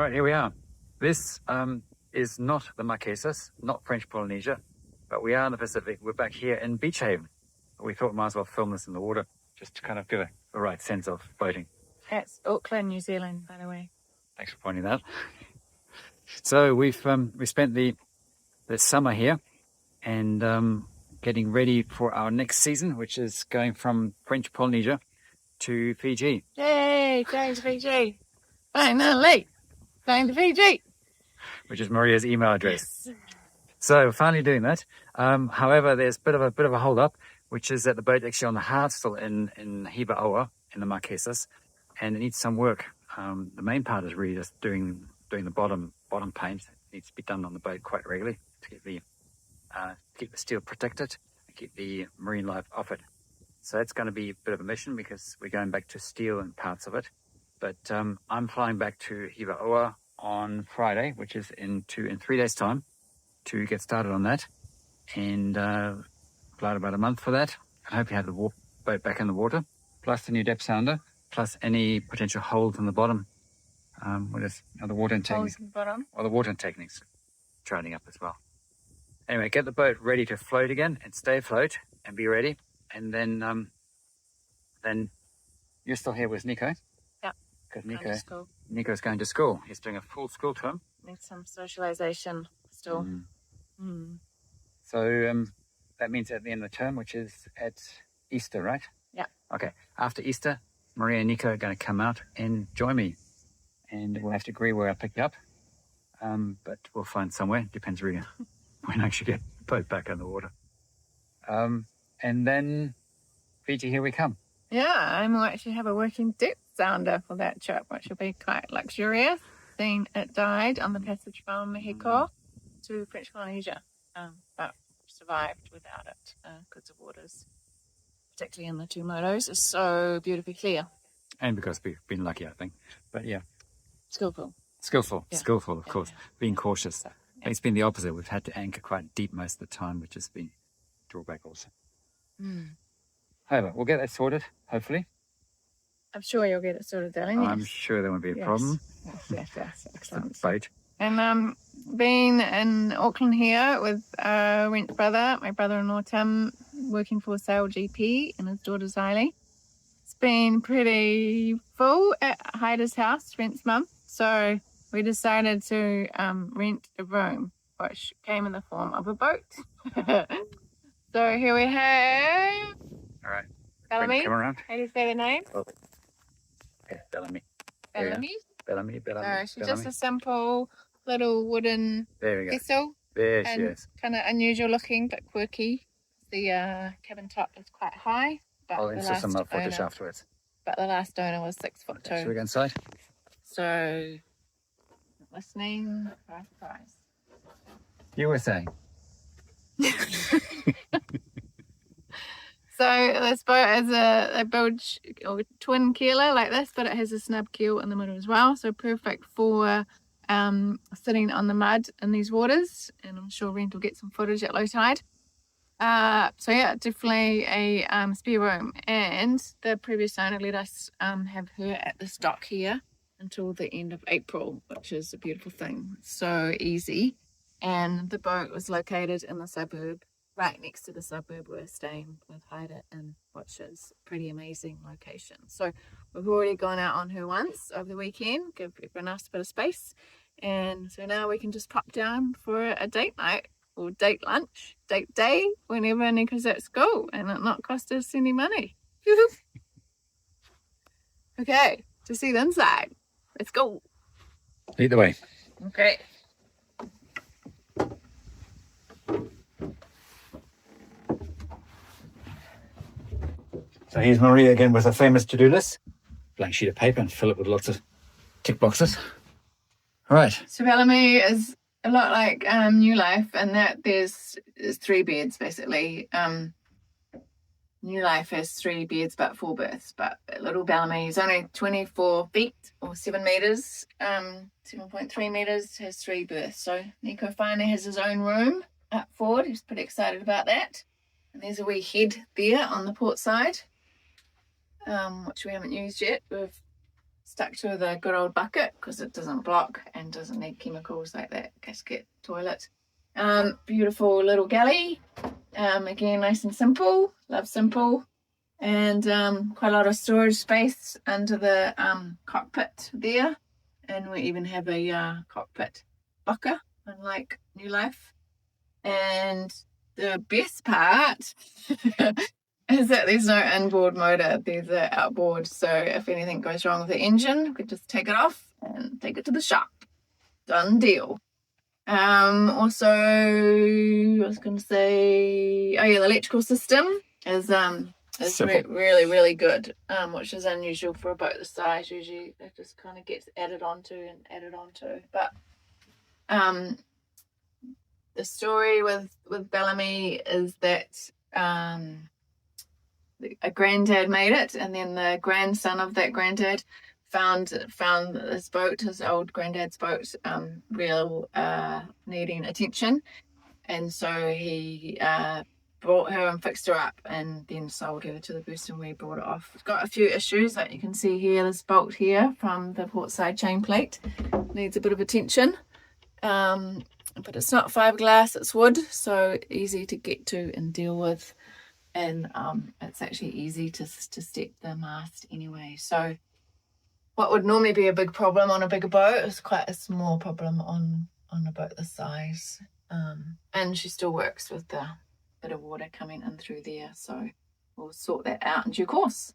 right, here we are. This is not the Marquesas, not French Polynesia, but we are in the Pacific. We're back here in Beach Haven. We thought we might as well film this in the water, just to kind of give the right sense of boating. It's Auckland, New Zealand, by the way. Thanks for pointing that out. So we spent the summer here and getting ready for our next season, which is going from French Polynesia to Fiji. Yay, going to Fiji. Finally, going to Fiji. Which is Maria's email address. Yes. So finally doing that. However, there's a bit of a hold up, which is that the boat actually on the hard still in Hiva Oa in the Marquesas, and it needs some work. The main part is really just doing the bottom paint. It needs to be done on the boat quite regularly to keep the steel protected and keep the marine life off it. So it's going to be a bit of a mission because we're going back to steel and parts of it. But I'm flying back to Hiva Oa on Friday, which is in 3 days' time, to get started on that. And fly about a month for that. I hope you have the boat back in the water, plus the new depth sounder, plus any potential holes in the bottom. What is the water intake? Holes in the bottom? Well, the water intake needs trailing up as well. Anyway, get the boat ready to float again and stay afloat and be ready. And then you're still here with Nico. Yeah. Because Nico's going to school. He's doing a full school term. Needs some socialization still. So that means at the end of the term, which is at Easter, right? Yeah. Okay. After Easter, Maria and Nico are going to come out and join me. And we'll have to agree where I pick you up. But we'll find somewhere. Depends really when I actually get the boat back in the water. And then Fiji, here we come. Yeah, I might actually have a working depth sounder for that trip, which will be quite luxurious. Seeing it died on the passage from Mexico to French Polynesia, but survived without it because the waters, particularly in the Tuamotus, is so beautifully clear. And because we've been lucky, I think. But yeah. Skillful, of course. Being cautious. Yeah. It's been the opposite. We've had to anchor quite deep most of the time, which has been a drawback also. However, we'll get that sorted, hopefully. I'm sure you'll get it sorted, darling. I'm sure there won't be a problem. Yes. Excellent. Boat. And been in Auckland here with Rendt brother, my brother-in-law Tim, working for Sail GP and his daughter Ziley. It's been pretty full at Heida's house, Rendt's mum. So we decided to rent a room, which came in the form of a boat. So here we have... All right. Bellamy. Come around. How do you say the name? Okay, Bellamy. Bellamy? Bellamy. She's just a simple little wooden vessel. There she is. Kind of unusual looking, but quirky. The cabin top is quite high. But I'll insert some footage afterwards. But the last owner was 6'2". Should we go inside? So, listening, price. You were saying. So this boat is a bilge or twin keeler like this, but it has a snub keel in the middle as well. So perfect for sitting on the mud in these waters. And I'm sure Rendt will get some footage at low tide. So yeah, definitely a spare room. And the previous owner let us have her at this dock here until the end of April, which is a beautiful thing. So easy. And the boat was located in the suburb, right next to the suburb we're staying with Haida in, which is a pretty amazing location. So we've already gone out on her once over the weekend, give everyone else a bit of space. And so now we can just pop down for a date night or date lunch, date day, whenever Nico's at school, and it not cost us any money. Okay, to see the inside. Let's go. Lead the way. Okay. So here's Maria again with a famous to-do list. Blank sheet of paper and fill it with lots of tick boxes. All right. So Bellamy is a lot like New Life, and that there's 3 beds basically. New Life has 3 beds but 4 berths, but little Bellamy is only 24 feet or 7 meters, 7.3 meters, has 3 berths. So Nico finally has his own room up forward. He's pretty excited about that. And there's a wee head there on the port side, which we haven't used yet. We've stuck to the good old bucket because it doesn't block and doesn't need chemicals like that gasket toilet. Beautiful little galley. Again, nice and simple. Love simple. And quite a lot of storage space under the cockpit there. And we even have a cockpit locker, unlike New Life. And the best part is that there's no inboard motor, there's an outboard. So if anything goes wrong with the engine, we could just take it off and take it to the shop. Done deal. Also, I was going to say, oh yeah, the electrical system is really good, which is unusual for a boat this size. Usually it just kind of gets added onto. But the story with Bellamy is that a granddad made it, and then the grandson of that granddad found this boat, his old granddad's boat, needing attention, and so he brought her and fixed her up and then sold her to the person we brought it off. It's got a few issues, like you can see here, this bolt here from the port side chain plate needs a bit of attention, but it's not fiberglass, it's wood, so easy to get to and deal with, and it's actually easy to step the mast anyway. So what would normally be a big problem on a bigger boat is quite a small problem on a boat this size. And she still works with the bit of water coming in through there, so we'll sort that out in due course.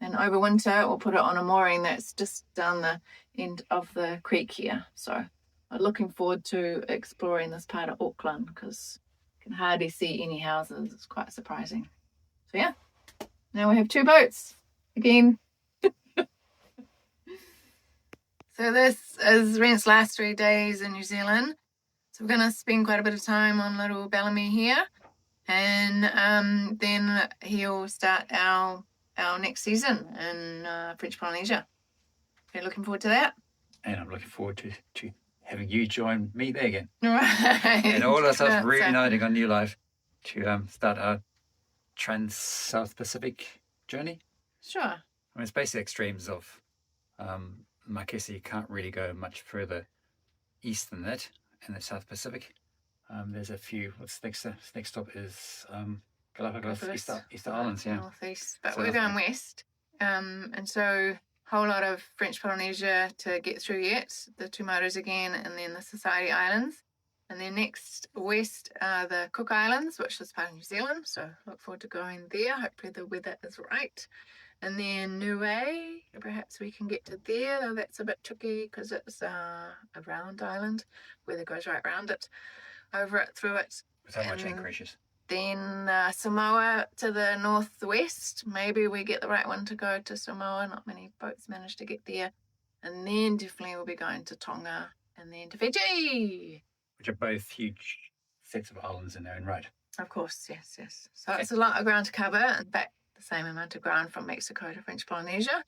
And over winter we'll put it on a mooring that's just down the end of the creek here. So I'm looking forward to exploring this part of Auckland because you can hardly see any houses. It's quite surprising. So yeah, now we have 2 boats again. So this is Rendt's last 3 days in New Zealand. So we're going to spend quite a bit of time on little Bellamy here. And then he'll start our next season in French Polynesia. We're looking forward to that. And I'm looking forward to having you join me there again. Right. And all of us reuniting on New Life to start our Trans-South Pacific journey. Sure. I mean, it's basically extremes of Marquesa. You can't really go much further east than that in the South Pacific. There's a few. What's next stop is Galapagos, Easter Islands, yeah. Northeast, but so we're going west. And so whole lot of French Polynesia to get through yet. The Tuamotus again, and then the Society Islands. And then next west are the Cook Islands, which is part of New Zealand. So look forward to going there. Hopefully the weather is right. And then Niue, perhaps we can get to there, though that's a bit tricky because it's a round island. Weather goes right around it, over it, through it. Without much increases. Then Samoa to the northwest. Maybe we get the right one to go to Samoa. Not many boats manage to get there. And then definitely we'll be going to Tonga and then to Fiji. Which are both huge sets of islands in their own right. Of course, yes. So it's a lot of ground to cover. In fact, the same amount of ground from Mexico to French Polynesia.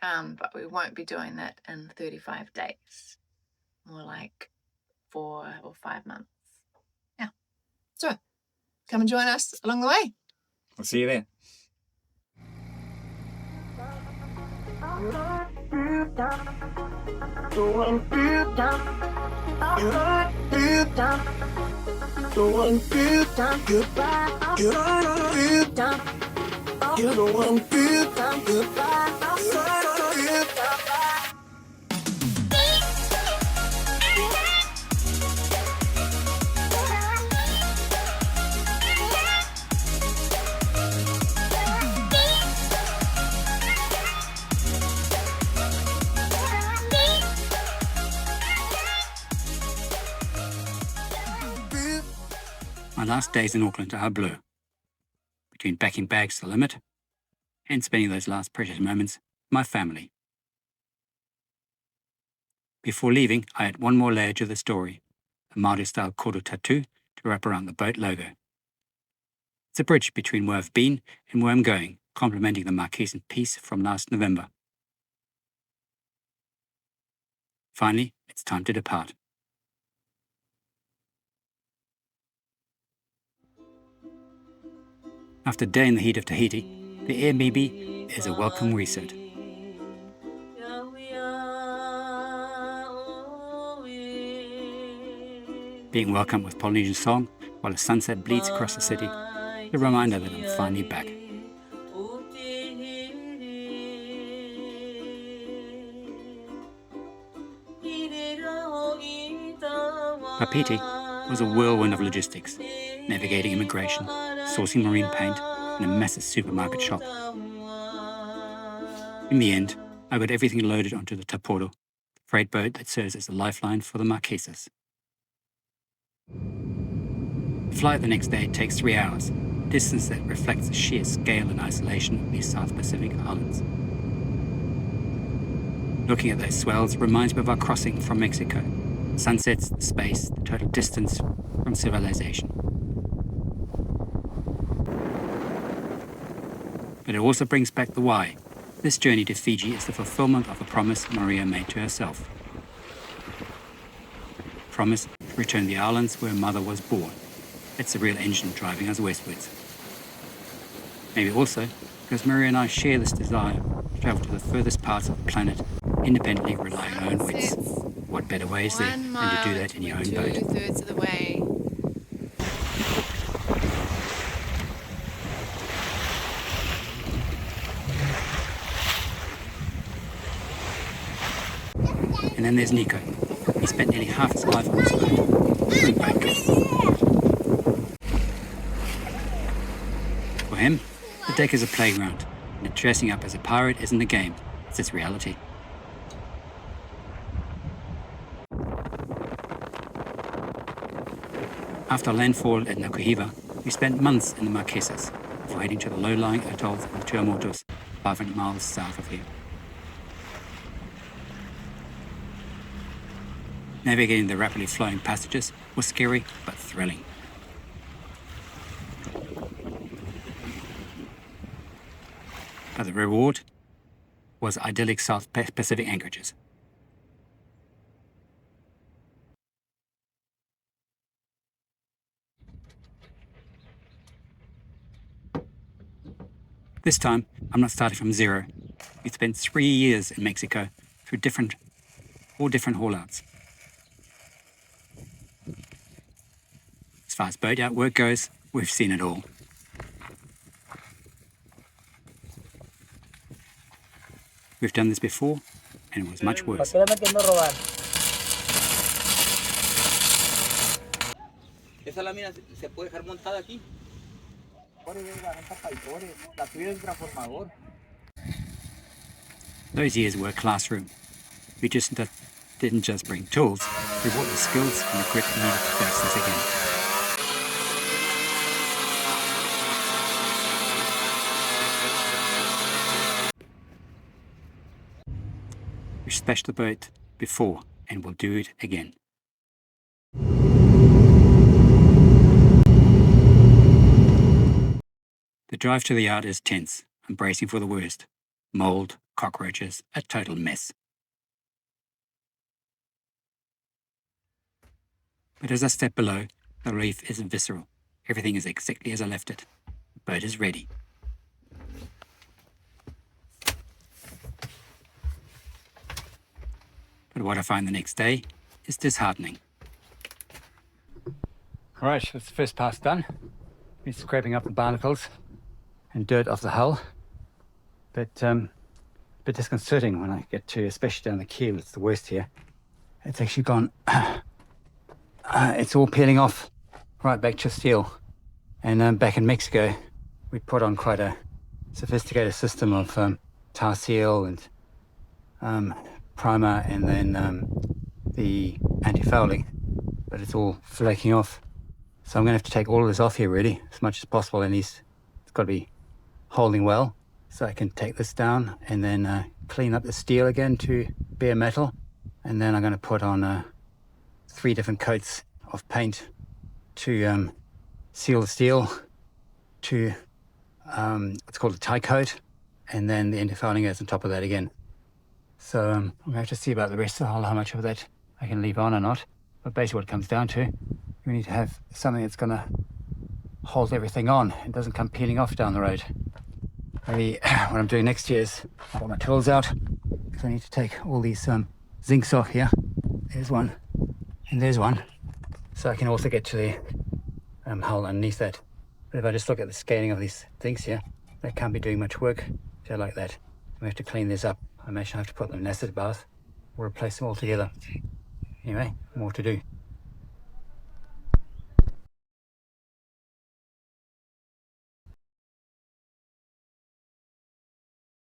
But we won't be doing that in 35 days. More like 4 or 5 months. Yeah. So come and join us along the way. We'll see you there. My last days in Auckland are a blur, between packing bags to the limit and spending those last precious moments with my family. Before leaving, I had one more layer to the story, a Māori-style koro tattoo to wrap around the boat logo. It's a bridge between where I've been and where I'm going, complementing the Marquesan piece from last November. Finally, it's time to depart. After a day in the heat of Tahiti, the Airbnb is a welcome reset. being welcomed with Polynesian song while the sunset bleeds across the city, a reminder that I'm finally back. Papiti was a whirlwind of logistics, navigating immigration, sourcing marine paint, and a massive supermarket shop. In the end, I got everything loaded onto the Taporo, the freight boat that serves as a lifeline for the Marquesas. The flight the next day takes 3 hours, a distance that reflects the sheer scale and isolation of these South Pacific islands. Looking at those swells reminds me of our crossing from Mexico. Sunsets, the space, the total distance from civilization. But it also brings back the why. This journey to Fiji is the fulfillment of a promise Maria made to herself. Promise to return to the islands where her mother was born. It's the real engine driving us westwards. Maybe also because Maria and I share this desire to travel to the furthest parts of the planet, independently relying on our own wits. What better way is there than to do that in your own boat? 2/3 of the way. And then there's Nico. He spent nearly half his life on this boat, through boat. For him, the deck is a playground, and dressing up as a pirate isn't a game, it's its reality. After landfall at Hiva, we spent months in the Marquesas before heading to the low-lying atolls of Tuamotus, 500 miles south of here. Navigating the rapidly flowing passages was scary but thrilling. But the reward was idyllic South Pacific anchorages. This time, I'm not starting from zero. We spent 3 years in Mexico through all different haulouts. As far as boatyard work goes, we've seen it all. We've done this before, and it was much worse. Esa lámina se puede dejar montada aquí. Those years were a classroom. We didn't just bring tools, we brought the skills and the grit needed to face this again. We smashed the boat before and will do it again. The drive to the yard is tense. I'm bracing for the worst. Mold, cockroaches, a total mess. But as I step below, the relief is visceral. Everything is exactly as I left it. The boat is ready. But what I find the next day is disheartening. All right, that's the first pass done. Been scraping up the barnacles and dirt off the hull. But a bit disconcerting when I get to, especially down the keel, it's the worst here. It's actually gone, it's all peeling off right back to steel. And back in Mexico, we put on quite a sophisticated system of tar seal and primer and then the anti-fouling, but it's all flaking off. So I'm going to have to take all of this off here really, as much as possible, and it's got to be holding well. So I can take this down and then clean up the steel again to bare metal. And then I'm going to put on 3 different coats of paint to seal the steel, to what's called a tie coat, and then the anti-fouling goes on top of that again. So I'm going to have to see about the rest of the hull, how much of that I can leave on or not. But basically what it comes down to, we need to have something that's going to hold everything on. It doesn't come peeling off down the road. Maybe what I'm doing next year is I've got my tools out, because I need to take all these zincs off here. There's one, and there's one. so I can also get to the hull underneath that. But if I just look at the scaling of these things here, they can't be doing much work. So like that, we have to clean these up. I may have to put them in an acid bath or replace them altogether. Anyway, more to do.